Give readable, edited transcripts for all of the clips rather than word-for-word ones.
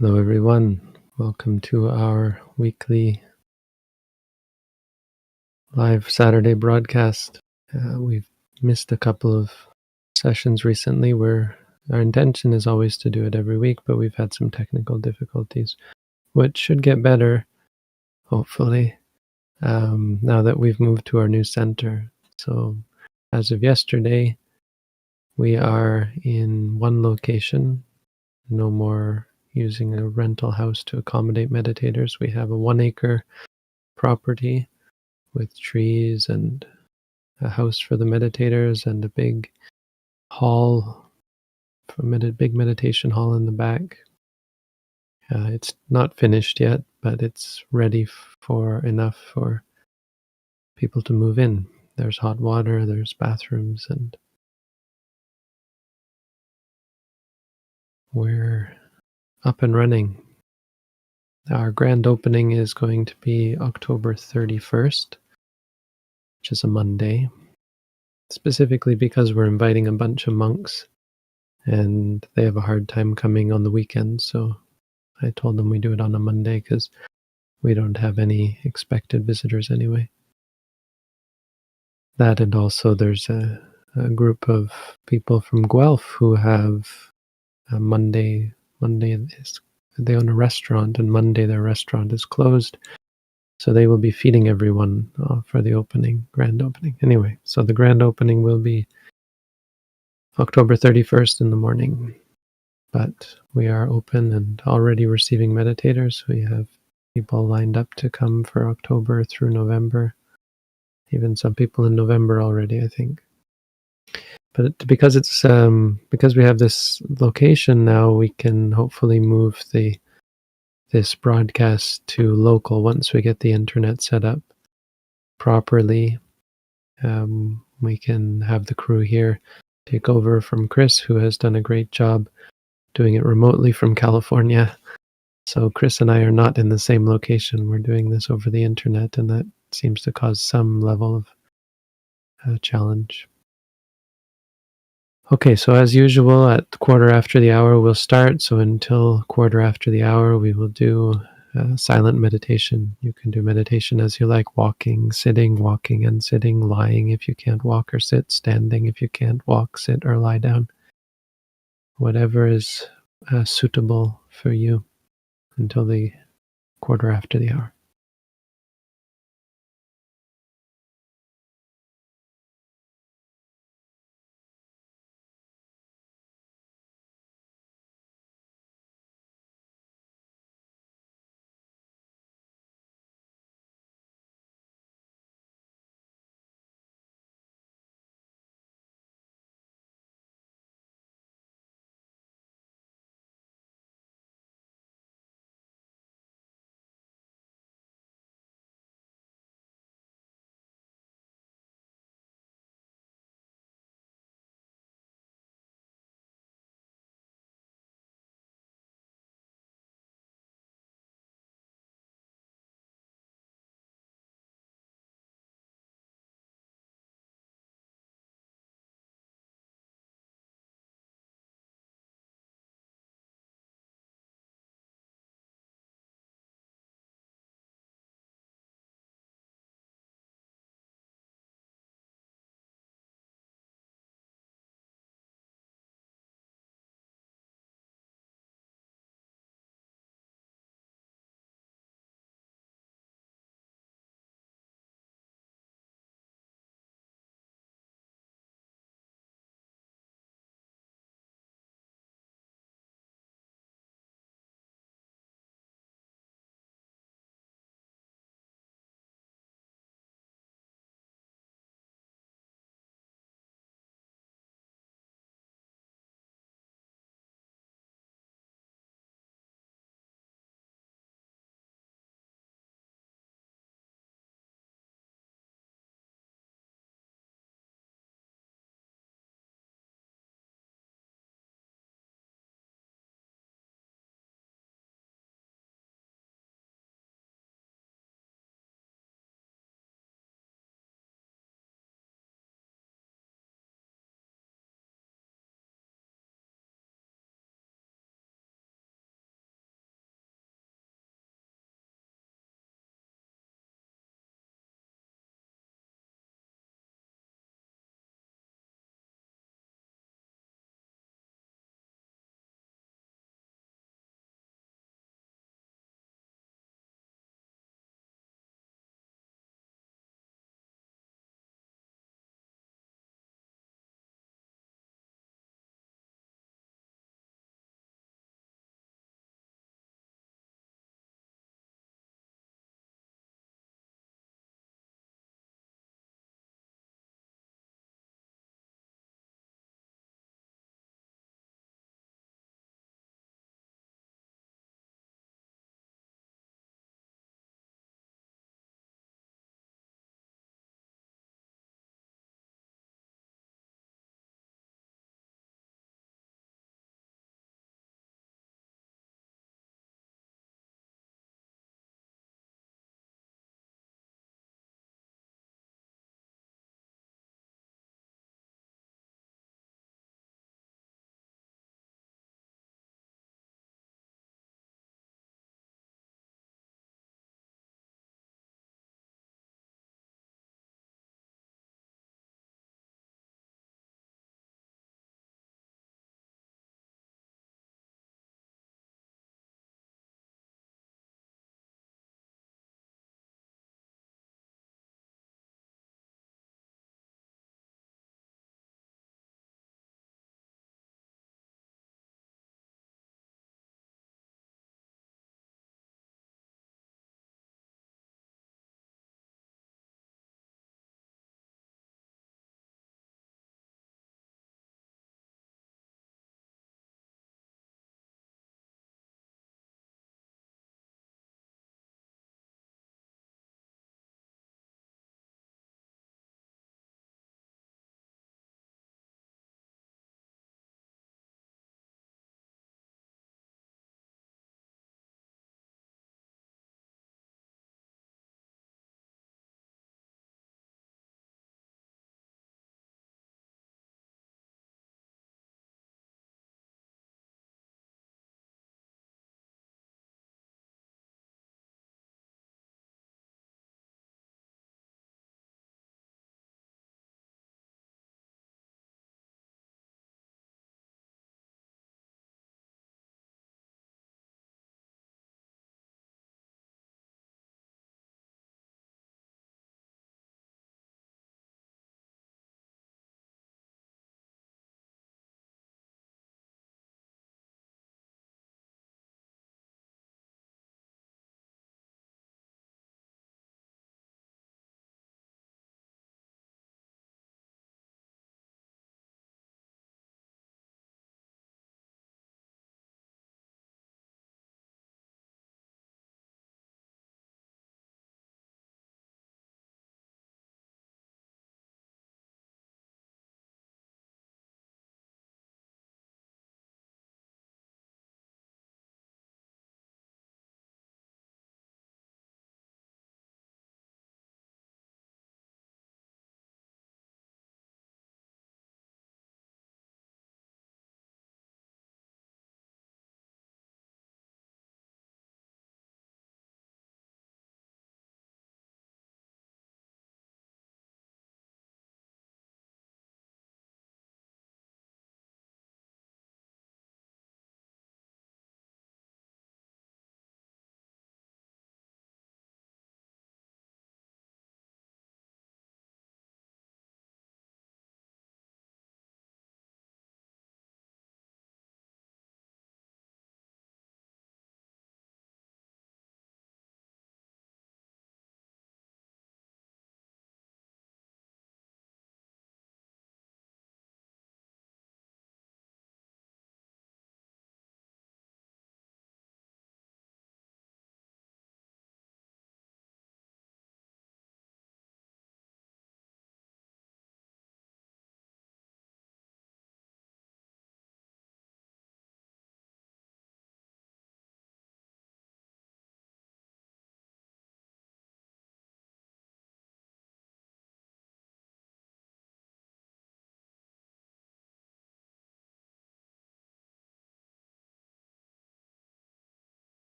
Hello, everyone. Welcome to our weekly live Saturday broadcast. We've missed a couple of sessions recently where our intention is always to do it every week, but we've had some technical difficulties, which should get better, hopefully, now that we've moved to our new center. So, as of yesterday, we are in one location, no more using a rental house to accommodate meditators. We have a 1 acre property with trees and a house for the meditators and a big hall, big meditation hall in the back. It's not finished yet, but it's ready for enough for people to move in. There's hot water, there's bathrooms, and we're up and running. Our grand opening is going to be October 31st, which is a Monday, specifically because we're inviting a bunch of monks and they have a hard time coming on the weekends. So I told them we do it on a Monday because we don't have any expected visitors anyway. That, and also there's a group of people from Guelph who have a Monday. They own a restaurant, and Monday their restaurant is closed. So they will be feeding everyone for the grand opening. Anyway, so the grand opening will be October 31st in the morning. But we are open and already receiving meditators. We have people lined up to come for October through November. Even some people in November already, I think. But because we have this location now, we can hopefully move this broadcast to local once we get the internet set up properly. We can have the crew here take over from Chris, who has done a great job doing it remotely from California. So Chris and I are not in the same location. We're doing this over the internet, and that seems to cause some level of challenge. Okay, so as usual, at quarter after the hour, we'll start. So until quarter after the hour, we will do silent meditation. You can do meditation as you like, walking and sitting, lying if you can't walk or sit, standing if you can't walk, sit, or lie down. Whatever is suitable for you until the quarter after the hour.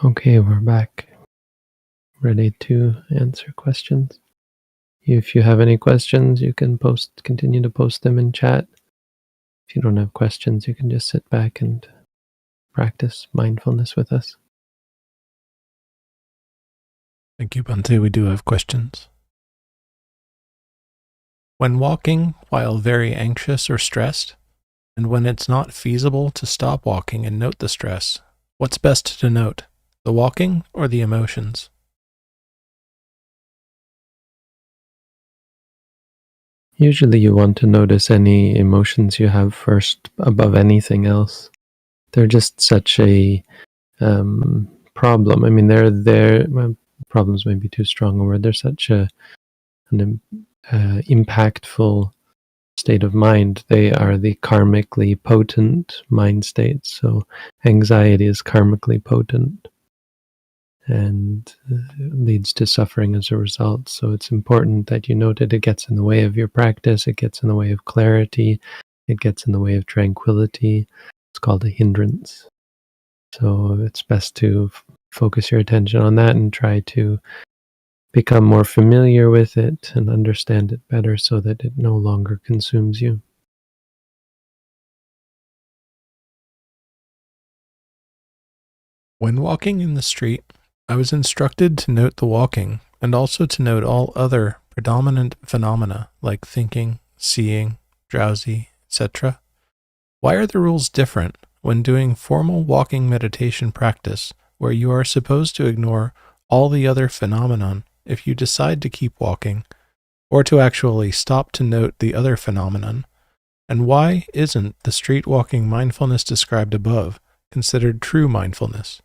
Okay, we're back, ready to answer questions. If you have any questions, you can continue to post them in chat. If you don't have questions, you can just sit back and practice mindfulness with us. Thank you, Bhante. We do have questions. When walking while very anxious or stressed, and when it's not feasible to stop walking and note the stress, what's best to note, the walking or the emotions? Usually you want to notice any emotions you have first above anything else. They're just such a problem. I mean, well, problems may be too strong a word. They're such an impactful state of mind. They are the karmically potent mind states. So anxiety is karmically potent and leads to suffering as a result. So it's important that you note that it gets in the way of your practice, it gets in the way of clarity, it gets in the way of tranquility. It's called a hindrance. So it's best to focus your attention on that and try to become more familiar with it and understand it better so that it no longer consumes you. When walking in the street, I was instructed to note the walking and also to note all other predominant phenomena like thinking, seeing, drowsy, etc. Why are the rules different when doing formal walking meditation practice where you are supposed to ignore all the other phenomenon if you decide to keep walking, or to actually stop to note the other phenomenon? And why isn't the street walking mindfulness described above considered true mindfulness?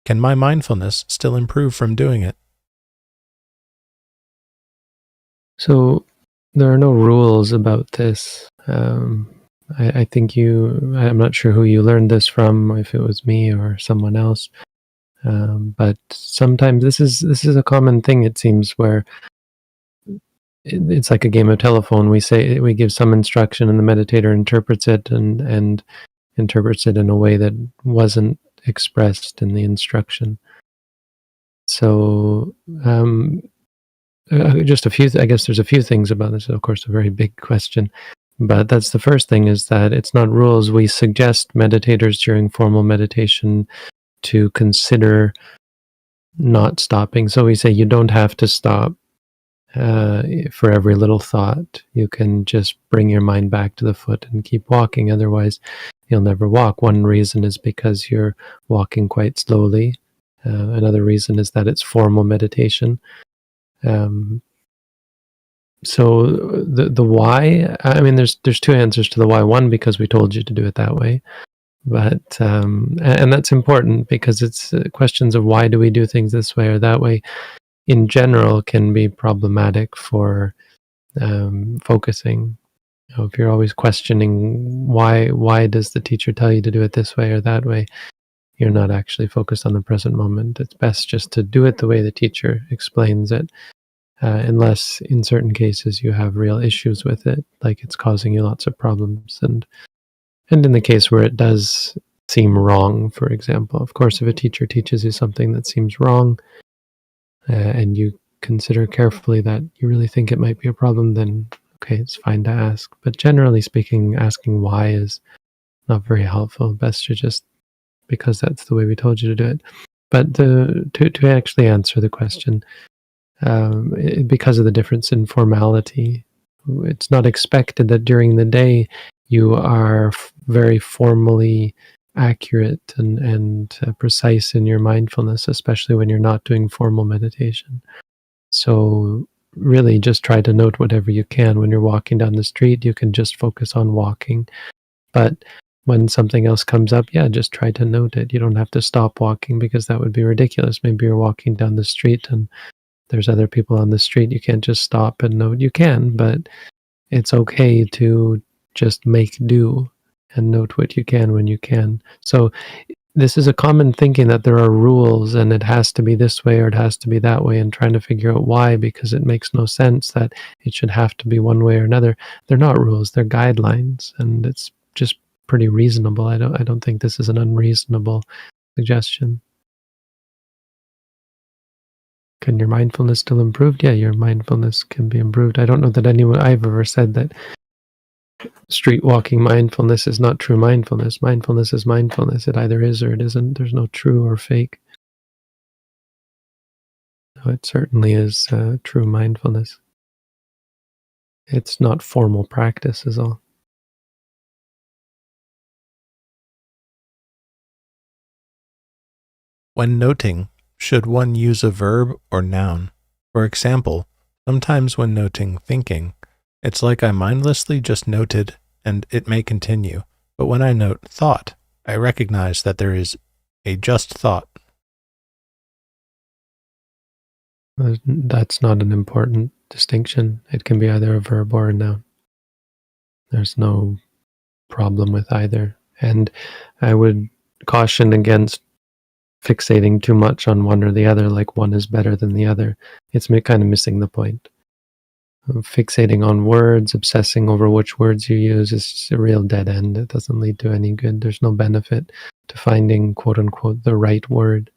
Can my mindfulness still improve from doing it? So there are no rules about this. I think I'm not sure who you learned this from, if it was me or someone else. But sometimes this is a common thing, it seems, where it's like a game of telephone. We give some instruction and the meditator interprets it and interprets it in a way that wasn't expressed in the instruction. So just a few. I guess there's a few things about this. Of course, a very big question, but that's the first thing: is that it's not rules. We suggest meditators during formal meditation to consider not stopping. So we say you don't have to stop for every little thought. You can just bring your mind back to the foot and keep walking. Otherwise, you'll never walk. One reason is because you're walking quite slowly. Another reason is that it's formal meditation. Um, so the why, I mean, there's two answers to the why. One, because we told you to do it that way, but and that's important because it's questions of why do we do things this way or that way in general can be problematic for focusing. You know, if you're always questioning why does the teacher tell you to do it this way or that way, you're not actually focused on the present moment. It's best just to do it the way the teacher explains it, unless in certain cases you have real issues with it, like it's causing you lots of problems. And in the case where it does seem wrong, for example, of course, if a teacher teaches you something that seems wrong, and you consider carefully that you really think it might be a problem, then okay, it's fine to ask. But generally speaking, asking why is not very helpful. Best to just, because that's the way we told you to do it. But to actually answer the question, because of the difference in formality, it's not expected that during the day you are very formally accurate and precise in your mindfulness, especially when you're not doing formal meditation. So really just try to note whatever you can. When you're walking down the street, you can just focus on walking. But when something else comes up, yeah, just try to note it. You don't have to stop walking because that would be ridiculous. Maybe you're walking down the street and there's other people on the street. You can't just stop and note. You can, but it's okay to just make do and note what you can when you can. So this is a common thinking that there are rules and it has to be this way or it has to be that way, and trying to figure out why, because it makes no sense that it should have to be one way or another. They're not rules, they're guidelines, and it's just pretty reasonable. I don't think this is an unreasonable suggestion. Can your mindfulness still improve? Yeah, your mindfulness can be improved. I don't know that I've ever said that street walking mindfulness is not true mindfulness. Mindfulness is mindfulness. It either is or it isn't. There's no true or fake. No, it certainly is true mindfulness. It's not formal practice is all. When noting, should one use a verb or noun? For example, sometimes when noting thinking, it's like I mindlessly just noted and it may continue, but when I note thought, I recognize that there is a just thought. That's not an important distinction. It can be either a verb or a noun. There's no problem with either. And I would caution against fixating too much on one or the other, like one is better than the other. It's kind of missing the point. Fixating on words, obsessing over which words you use is a real dead end. It doesn't lead to any good. There's no benefit to finding, quote unquote, the right word.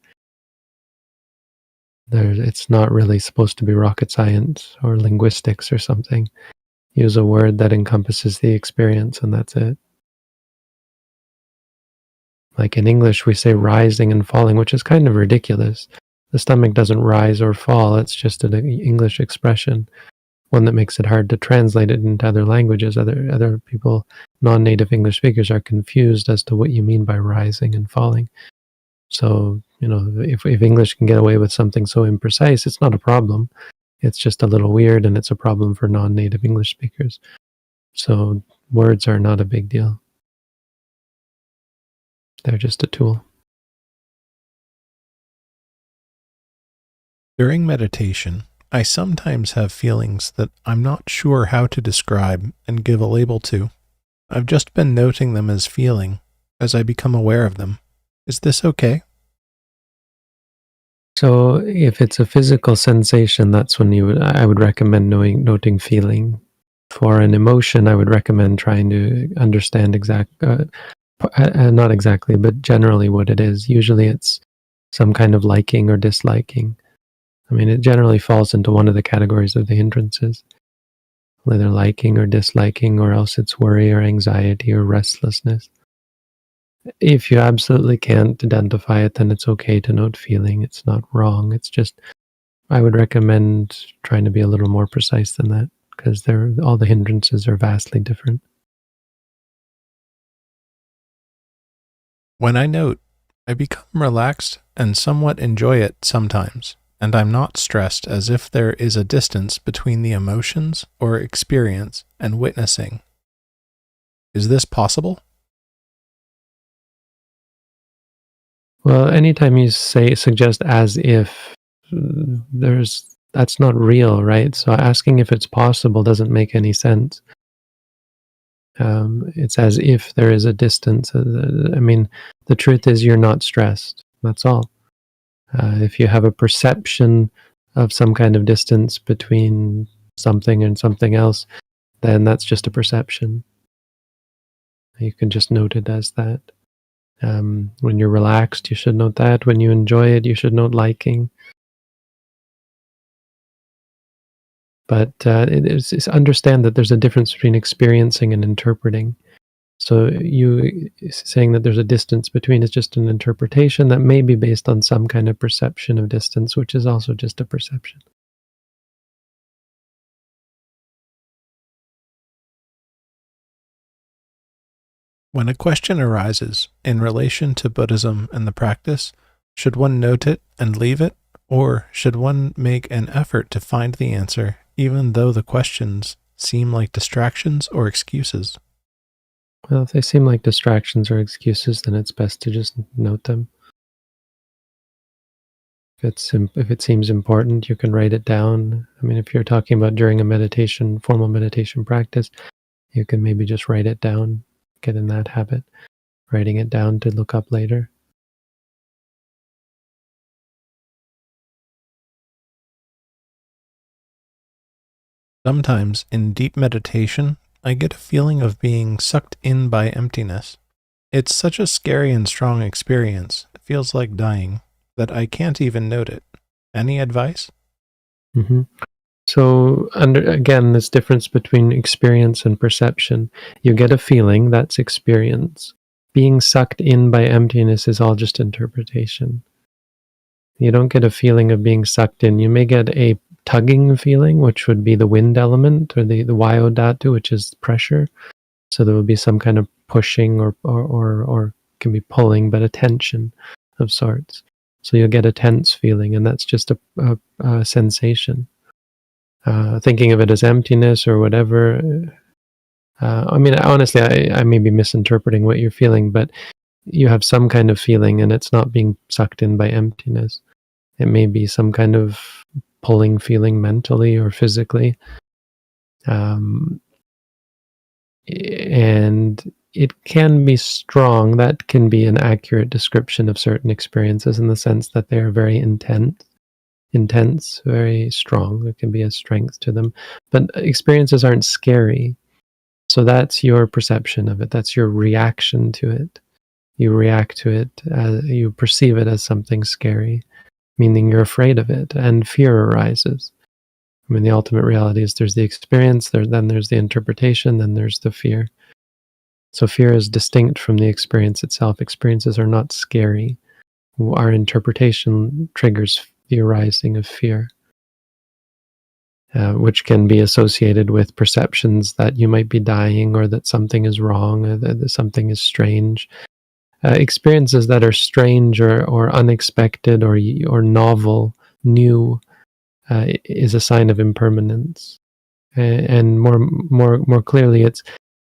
It's not really supposed to be rocket science or linguistics or something. Use a word that encompasses the experience, and that's it. Like in English, we say rising and falling, which is kind of ridiculous. The stomach doesn't rise or fall. It's just an English expression, one that makes it hard to translate it into other languages. Other people, non-native English speakers, are confused as to what you mean by rising and falling. So, if English can get away with something so imprecise, it's not a problem. It's just a little weird, and it's a problem for non-native English speakers. So words are not a big deal. They're just a tool. During meditation, I sometimes have feelings that I'm not sure how to describe and give a label to. I've just been noting them as feeling as I become aware of them. Is this okay? So if it's a physical sensation, that's when I would recommend noting feeling. For an emotion, I would recommend trying to understand not exactly, but generally what it is. Usually it's some kind of liking or disliking. I mean, it generally falls into one of the categories of the hindrances, whether liking or disliking, or else it's worry or anxiety or restlessness. If you absolutely can't identify it, then it's okay to note feeling. It's not wrong. It's just, I would recommend trying to be a little more precise than that, because all the hindrances are vastly different. When I note, I become relaxed and somewhat enjoy it sometimes, and I'm not stressed as if there is a distance between the emotions or experience and witnessing. Is this possible? Well, anytime you suggest as if, that's not real, right? So asking if it's possible doesn't make any sense. It's as if there is a distance. I mean, the truth is you're not stressed. That's all. If you have a perception of some kind of distance between something and something else, then that's just a perception. You can just note it as that. When you're relaxed, you should note that. When you enjoy it, you should note liking. But it's understand that there's a difference between experiencing and interpreting. So you saying that there's a distance between is just an interpretation that may be based on some kind of perception of distance, which is also just a perception. When a question arises in relation to Buddhism and the practice, should one note it and leave it, or should one make an effort to find the answer, even though the questions seem like distractions or excuses? Well, if they seem like distractions or excuses, then it's best to just note them. If it seems important, you can write it down. I mean, if you're talking about during a formal meditation practice, you can maybe just write it down, get in that habit, writing it down to look up later. Sometimes in deep meditation, I get a feeling of being sucked in by emptiness. It's such a scary and strong experience, it feels like dying, that I can't even note it. Any advice? Mm-hmm. So, again, this difference between experience and perception. You get a feeling, that's experience. Being sucked in by emptiness is all just interpretation. You don't get a feeling of being sucked in. You may get a tugging feeling, which would be the wind element, or the Wayo Dhatu, which is pressure. So there will be some kind of pushing or can be pulling, but a tension of sorts. So you'll get a tense feeling, and that's just a sensation. Thinking of it as emptiness or whatever. I mean, honestly, I may be misinterpreting what you're feeling, but you have some kind of feeling, and it's not being sucked in by emptiness. It may be some kind of pulling feeling mentally or physically. And it can be strong. That can be an accurate description of certain experiences in the sense that they are very intense, very strong. There can be a strength to them. But experiences aren't scary. So that's your perception of it. That's your reaction to it. You react to it, you perceive it as something scary, meaning you're afraid of it, and fear arises. I mean, the ultimate reality is there's the experience, then there's the interpretation, then there's the fear. So fear is distinct from the experience itself. Experiences are not scary. Our interpretation triggers the arising of fear, which can be associated with perceptions that you might be dying, or that something is wrong, or that something is strange. Experiences that are strange or unexpected or novel, new, is a sign of impermanence. And more clearly,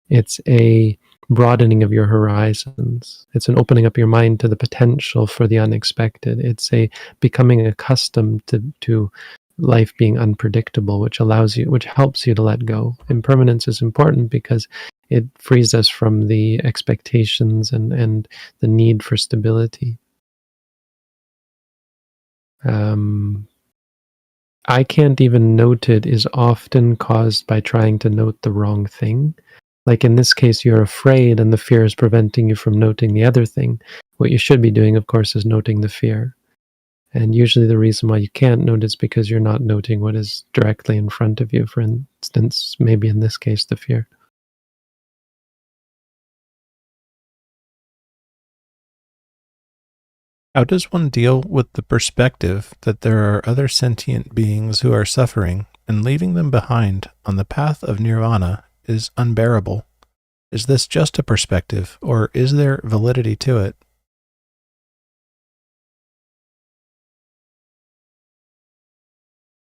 it's a broadening of your horizons. It's an opening up your mind to the potential for the unexpected. It's a becoming accustomed to life being unpredictable, which helps you to let go. Impermanence is important because it frees us from the expectations and the need for stability. I can't even note it is often caused by trying to note the wrong thing. Like in this case, you're afraid and the fear is preventing you from noting the other thing. What you should be doing, of course, is noting the fear. And usually the reason why you can't note is because you're not noting what is directly in front of you. For instance, maybe in this case, the fear. How does one deal with the perspective that there are other sentient beings who are suffering, and leaving them behind on the path of Nirvana is unbearable? Is this just a perspective, or is there validity to it?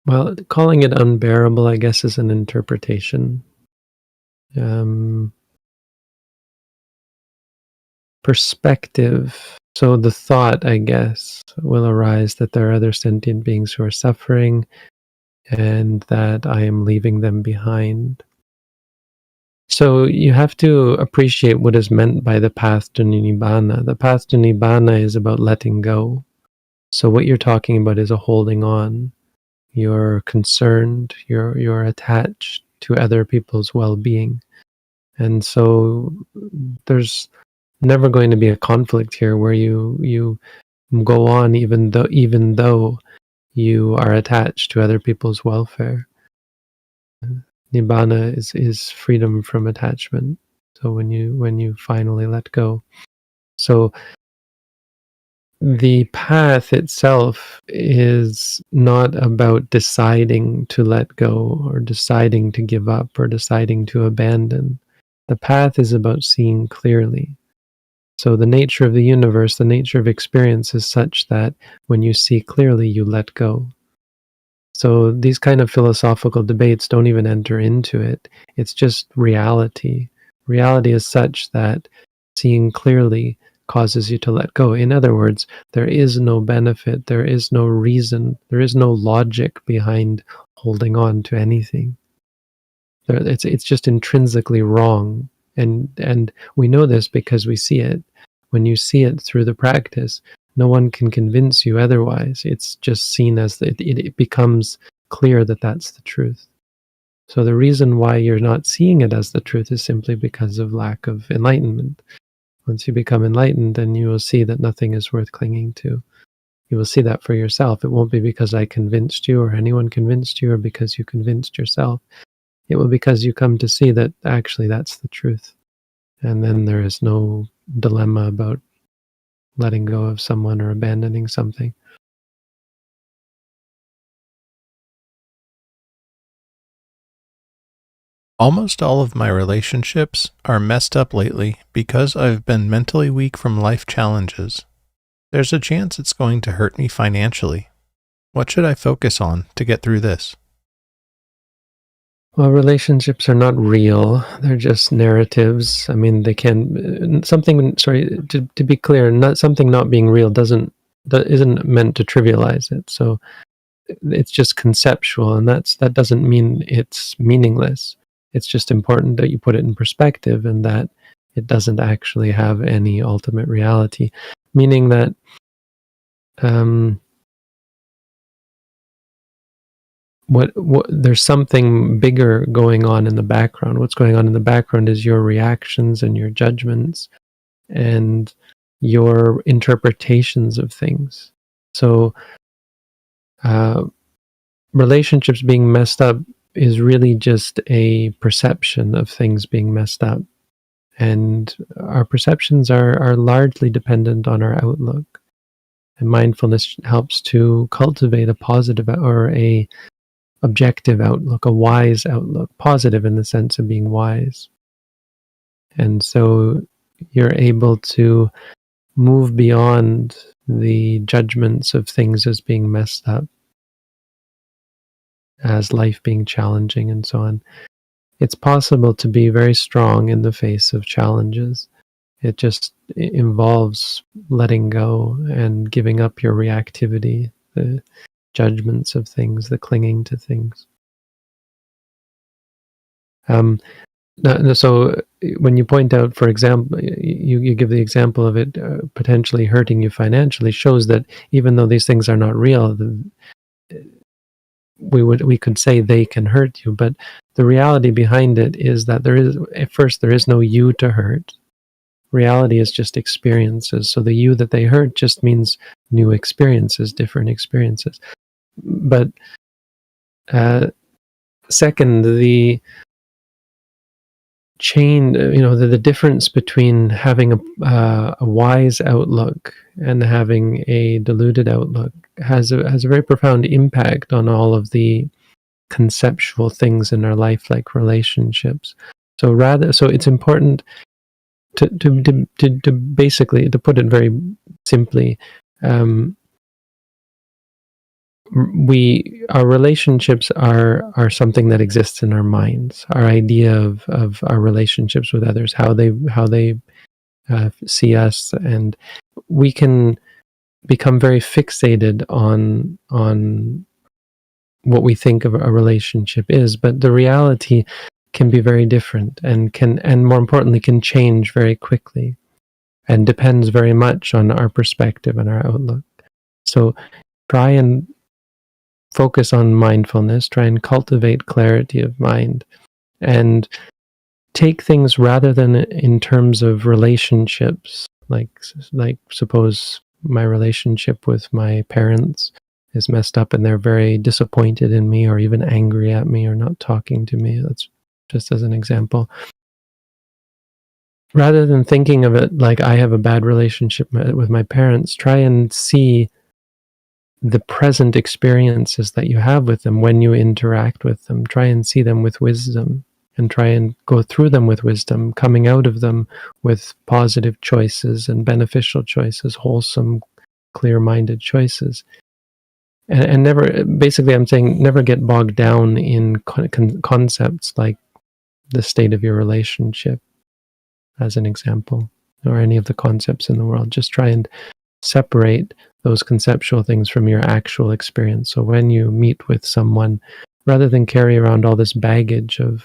Well, calling it unbearable, I guess, is an interpretation. Perspective. So the thought, I guess, will arise that there are other sentient beings who are suffering and that I am leaving them behind. So you have to appreciate what is meant by the path to Nirvana. The path to Nirvana is about letting go. So what you're talking about is a holding on. You're concerned, you're attached to other people's well-being. And so there's never going to be a conflict here where you go on even though you are attached to other people's welfare. Nibbana is freedom from attachment. So when you finally let go. So the path itself is not about deciding to let go or deciding to give up or deciding to abandon. The path is about seeing clearly. So the nature of the universe, the nature of experience is such that when you see clearly, you let go. So these kind of philosophical debates don't even enter into it. It's just reality. Reality is such that seeing clearly causes you to let go. In other words, there is no benefit, there is no reason, there is no logic behind holding on to anything. It's just intrinsically wrong. And we know this because we see it. When you see it through the practice, no one can convince you otherwise. It's just seen as it becomes clear that that's the truth. So the reason why you're not seeing it as the truth is simply because of lack of enlightenment. Once you become enlightened, then you will see that nothing is worth clinging to. You will see that for yourself. It won't be because I convinced you or anyone convinced you or because you convinced yourself. It will be because you come to see that actually that's the truth. And then there is no dilemma about letting go of someone or abandoning something. Almost all of my relationships are messed up lately because I've been mentally weak from life challenges. There's a chance it's going to hurt me financially. What should I focus on to get through this? Well, relationships are not real. They're just narratives. I mean, they can something. Sorry, to be clear, not something not being real isn't meant to trivialize it. So it's just conceptual, and that doesn't mean it's meaningless. It's just important that you put it in perspective, and that it doesn't actually have any ultimate reality. Meaning that what there's something bigger going on in the background. What's going on in the background is your reactions and your judgments and your interpretations of things. So relationships being messed up is really just a perception of things being messed up, and our perceptions are largely dependent on our outlook, and mindfulness helps to cultivate a positive or a objective outlook, a wise outlook, positive in the sense of being wise. And so you're able to move beyond the judgments of things as being messed up, as life being challenging, and so on. It's possible to be very strong in the face of challenges. It just involves letting go and giving up your reactivity, the judgments of things, the clinging to things. So when you point out, for example, you give the example of it potentially hurting you financially, shows that even though these things are not real, we could say they can hurt you, but the reality behind it is that there is no you to hurt. Reality is just experiences. So the you that they hurt just means new experiences, different experiences. But second, the the difference between having a wise outlook and having a deluded outlook has a very profound impact on all of the conceptual things in our life, like relationships. So it's important to basically, to put it very simply, our relationships are something that exists in our minds. Our idea of our relationships with others, how they see us, and we can become very fixated on what we think of a relationship is, but the reality can be very different, and more importantly can change very quickly, and depends very much on our perspective and our outlook. So try and focus on mindfulness, try and cultivate clarity of mind, and take things rather than in terms of relationships, like suppose my relationship with my parents is messed up and they're very disappointed in me or even angry at me or not talking to me. That's just as an example. Rather than thinking of it like I have a bad relationship with my parents, try and see the present experiences that you have with them when you interact with them. Try and see them with wisdom and try and go through them with wisdom, coming out of them with positive choices and beneficial choices, wholesome, clear-minded choices. And never, basically I'm saying, never get bogged down in concepts like the state of your relationship, as an example, or any of the concepts in the world. Just try and separate those conceptual things from your actual experience. So when you meet with someone, rather than carry around all this baggage of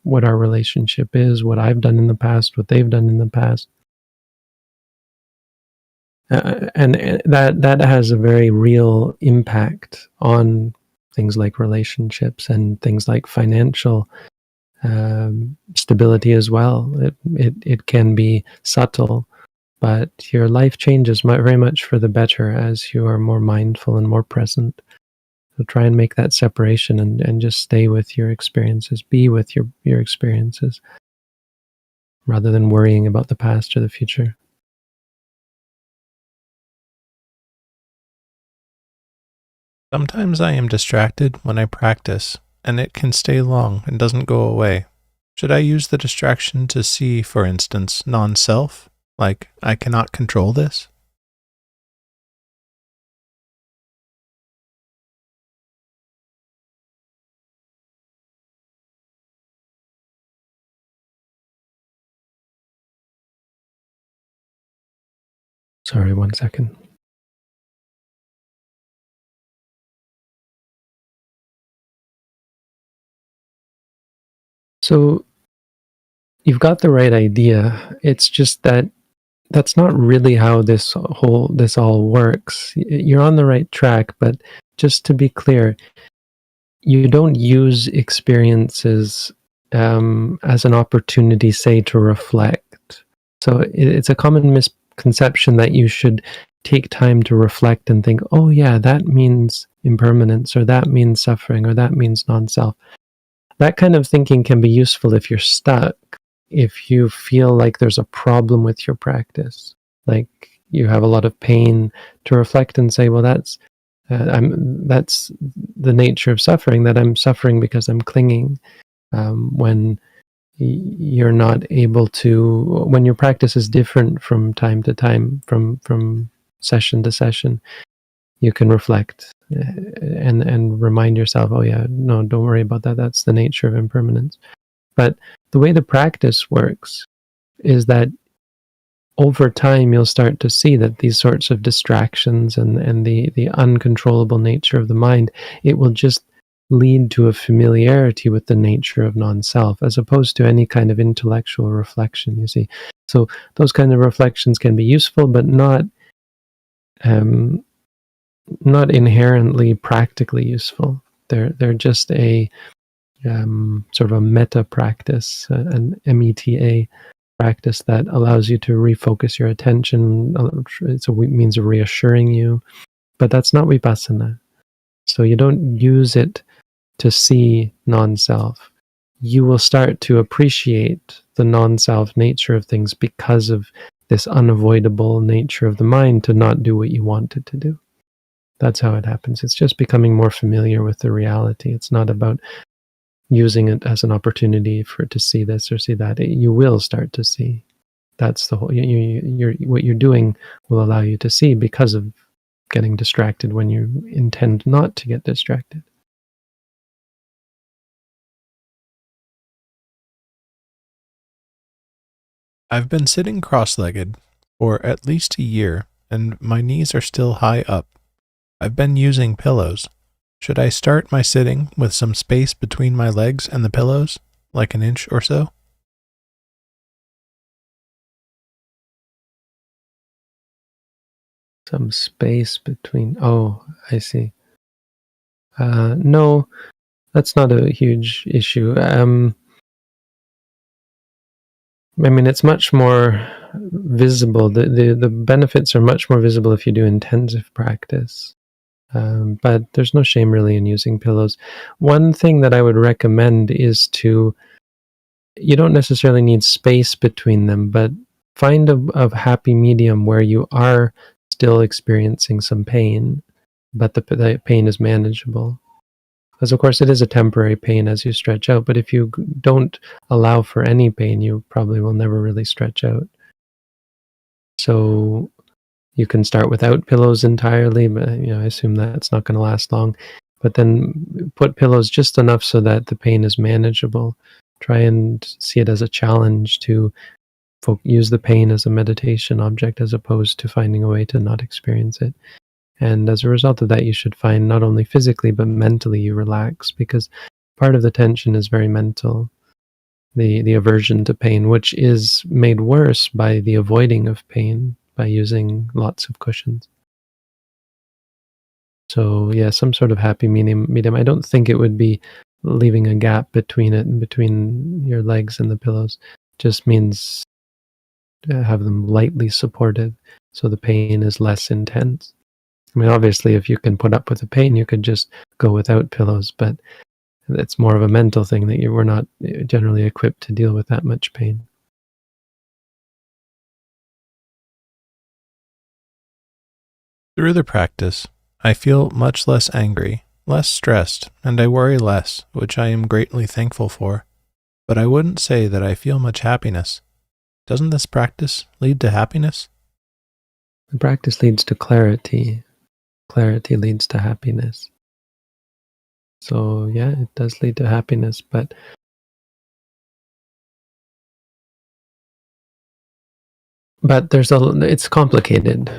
what our relationship is, what I've done in the past, what they've done in the past, and that has a very real impact on things like relationships and things like financial stability as well. It can be subtle, but your life changes very much for the better as you are more mindful and more present. So try and make that separation and just stay with your experiences, be with your experiences, rather than worrying about the past or the future. Sometimes I am distracted when I practice, and it can stay long and doesn't go away. Should I use the distraction to see, for instance, non-self? Like, I cannot control this? Sorry, 1 second. So you've got the right idea. It's just that that's not really how this all works. You're on the right track, but just to be clear, you don't use experiences as an opportunity, say, to reflect. So it's a common misconception that you should take time to reflect and think, oh yeah, that means impermanence, or that means suffering, or that means non-self. That kind of thinking can be useful if you're stuck, if you feel like there's a problem with your practice, like you have a lot of pain, to reflect and say, well, that's the nature of suffering, that I'm suffering because I'm clinging. When you're not able to, when your practice is different from time to time, from session to session, you can reflect and remind yourself, oh yeah, no, don't worry about that. That's the nature of impermanence. But the way the practice works is that over time you'll start to see that these sorts of distractions and the uncontrollable nature of the mind, it will just lead to a familiarity with the nature of non-self, as opposed to any kind of intellectual reflection, you see. So those kind of reflections can be useful, but not inherently practically useful. They're just a sort of a meta practice, an META practice that allows you to refocus your attention. It's a means of reassuring you, but that's not vipassana. So you don't use it to see non-self. You will start to appreciate the non-self nature of things because of this unavoidable nature of the mind to not do what you want it to do. That's how it happens. It's just becoming more familiar with the reality. It's not about using it as an opportunity to see this or see that. You will start to see. That's the whole. What you're doing will allow you to see because of getting distracted when you intend not to get distracted. I've been sitting cross-legged for at least a year, and my knees are still high up. I've been using pillows. Should I start my sitting with some space between my legs and the pillows, like an inch or so? Some space between. Oh, I see. No, that's not a huge issue. I mean, it's much more visible. The benefits are much more visible if you do intensive practice. But there's no shame really in using pillows. One thing that I would recommend is you don't necessarily need space between them, but find a happy medium where you are still experiencing some pain, but the pain is manageable. Because of course it is a temporary pain as you stretch out, but if you don't allow for any pain, you probably will never really stretch out. So you can start without pillows entirely, but I assume that's not going to last long. But then put pillows just enough so that the pain is manageable. Try and see it as a challenge to use the pain as a meditation object as opposed to finding a way to not experience it. And as a result of that, you should find not only physically but mentally you relax, because part of the tension is very mental. The aversion to pain, which is made worse by the avoiding of pain by using lots of cushions. So yeah, some sort of happy medium. I don't think it would be leaving a gap between your legs and the pillows. Just means have them lightly supported so the pain is less intense. I mean, obviously, if you can put up with the pain, you could just go without pillows, but it's more of a mental thing that you were not generally equipped to deal with that much pain. Through the practice, I feel much less angry, less stressed, and I worry less, which I am greatly thankful for. But I wouldn't say that I feel much happiness. Doesn't this practice lead to happiness? The practice leads to clarity. Clarity leads to happiness. So yeah, it does lead to happiness, but it's complicated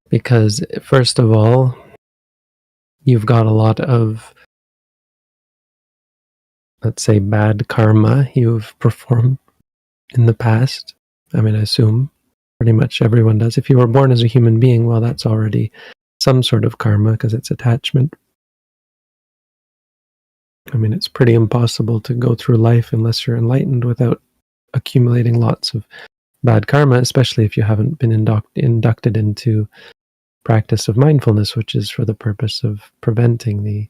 because first of all, you've got a lot of, let's say, bad karma you've performed in the past. I mean, I assume pretty much everyone does. If you were born as a human being, well, that's already some sort of karma because it's attachment. I mean, it's pretty impossible to go through life unless you're enlightened without accumulating lots of bad karma, especially if you haven't been inducted into practice of mindfulness, which is for the purpose of preventing the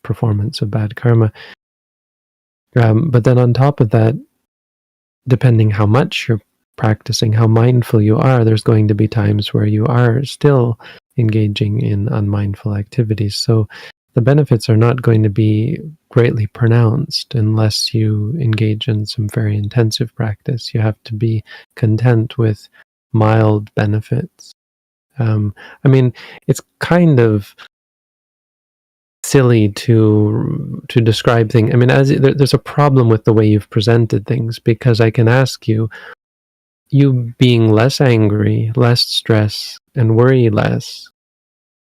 performance of bad karma. But then on top of that, depending how much you're practicing, how mindful you are, there's going to be times where you are still engaging in unmindful activities. So the benefits are not going to be greatly pronounced unless you engage in some very intensive practice. You have to be content with mild benefits. I mean, it's kind of silly to describe things. I mean, there's a problem with the way you've presented things, because I can ask you, you being less angry, less stress, and worry less,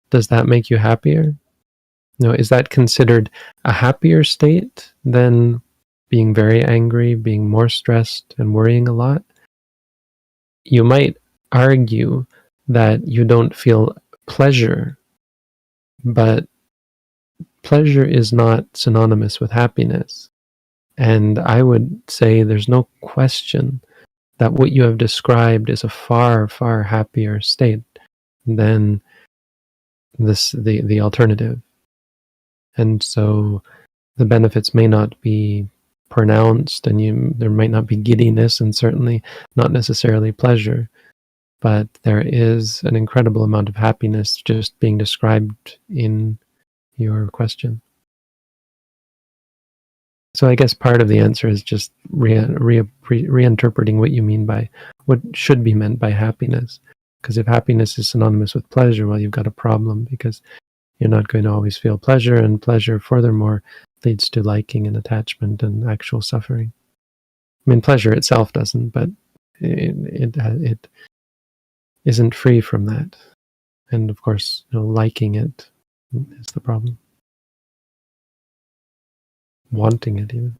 does that make you happier? No, is that considered a happier state than being very angry, being more stressed, and worrying a lot? You might argue that you don't feel pleasure, but pleasure is not synonymous with happiness. And I would say there's no question that what you have described is a far, far happier state than the alternative. And so the benefits may not be pronounced, and there might not be giddiness, and certainly not necessarily pleasure, but there is an incredible amount of happiness just being described in your question. So I guess part of the answer is just reinterpreting what you mean by what should be meant by happiness. Because if happiness is synonymous with pleasure, well, you've got a problem, because you're not going to always feel pleasure, and pleasure, furthermore, leads to liking and attachment and actual suffering. I mean, pleasure itself doesn't, but it isn't free from that. And of course, liking it is the problem. Wanting it, even.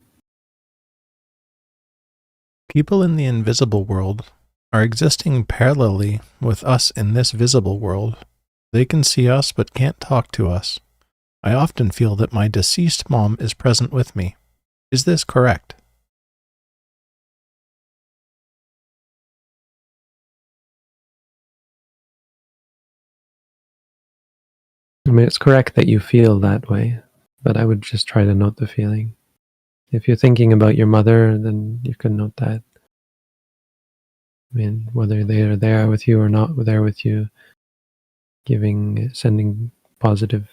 People in the invisible world are existing parallelly with us in this visible world. They can see us but can't talk to us. I often feel that my deceased mom is present with me. Is this correct? I mean, it's correct that you feel that way, but I would just try to note the feeling. If you're thinking about your mother, then you can note that. I mean, whether they are there with you or not there with you, sending positive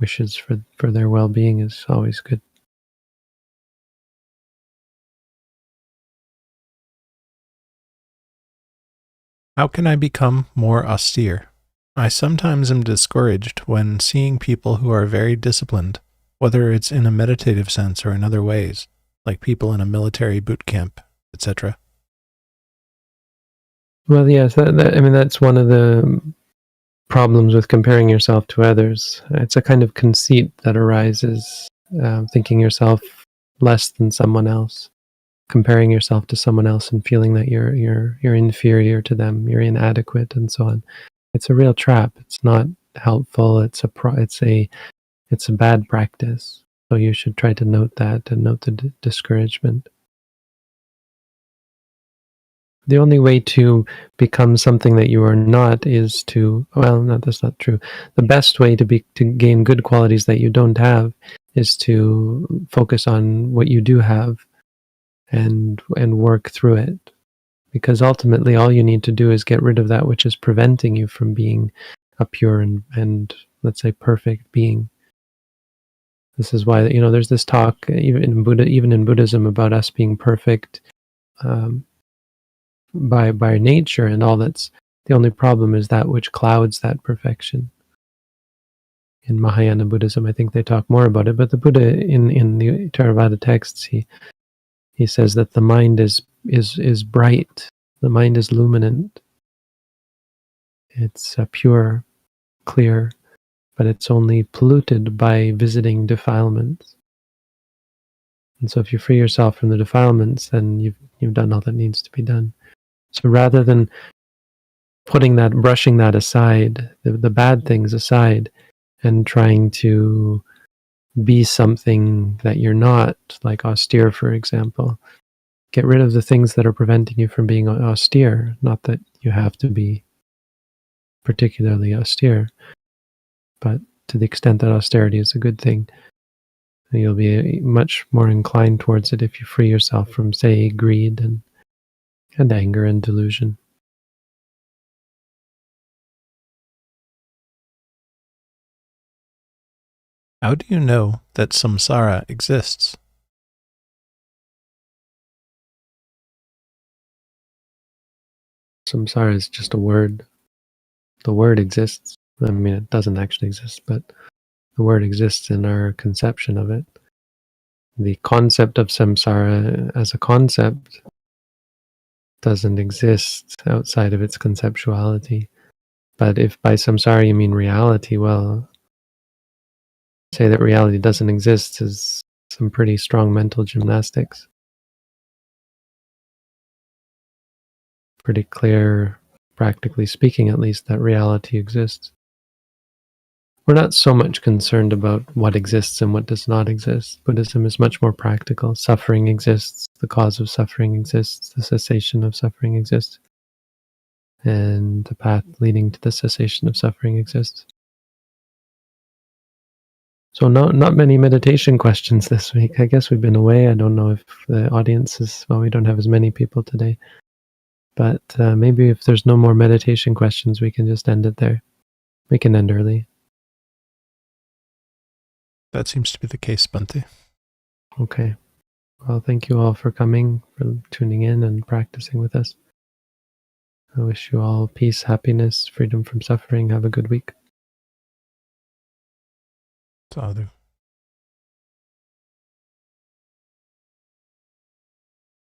wishes for their well-being is always good. How can I become more austere? I sometimes am discouraged when seeing people who are very disciplined, whether it's in a meditative sense or in other ways, like people in a military boot camp, etc. Well, yes, I mean, that's one of the problems with comparing yourself to others. It's a kind of conceit that arises, thinking yourself less than someone else, comparing yourself to someone else and feeling that you're inferior to them, you're inadequate, and so on. It's a real trap. It's not helpful. It's a bad practice. So you should try to note that and note the discouragement. The only way to become something that you are not is to, well, no, that's not true. The best way to gain good qualities that you don't have is to focus on what you do have and work through it. Because ultimately all you need to do is get rid of that which is preventing you from being a pure and let's say perfect being. This is why, there's this talk even in Buddhism about us being perfect by nature, and all that's the only problem is that which clouds that perfection. In Mahayana Buddhism, I think they talk more about it, but the Buddha in the Theravada texts, he says that the mind is bright, the mind is luminant, it's pure, clear, but it's only polluted by visiting defilements. And so if you free yourself from the defilements, then you've done all that needs to be done. So rather than brushing that aside, the bad things aside, and trying to be something that you're not, like austere, for example, get rid of the things that are preventing you from being austere. Not that you have to be particularly austere, but to the extent that austerity is a good thing, you'll be much more inclined towards it if you free yourself from, say, greed and anger and delusion. How do you know that samsara exists? Samsara is just a word. The word exists. I mean, it doesn't actually exist, but the word exists in our conception of it. The concept of samsara as a concept doesn't exist outside of its conceptuality. But if by samsara you mean reality, well, say that reality doesn't exist is some pretty strong mental gymnastics. Pretty clear, practically speaking at least, that reality exists. We're not so much concerned about what exists and what does not exist. Buddhism is much more practical. Suffering exists, the cause of suffering exists, the cessation of suffering exists, and the path leading to the cessation of suffering exists. So not many meditation questions this week. I guess we've been away. I don't know if the audience is, well, we don't have as many people today. But maybe if there's no more meditation questions, we can just end it there. We can end early. That seems to be the case, Bhante. Okay. Well, thank you all for coming, for tuning in and practicing with us. I wish you all peace, happiness, freedom from suffering. Have a good week. Sadhu.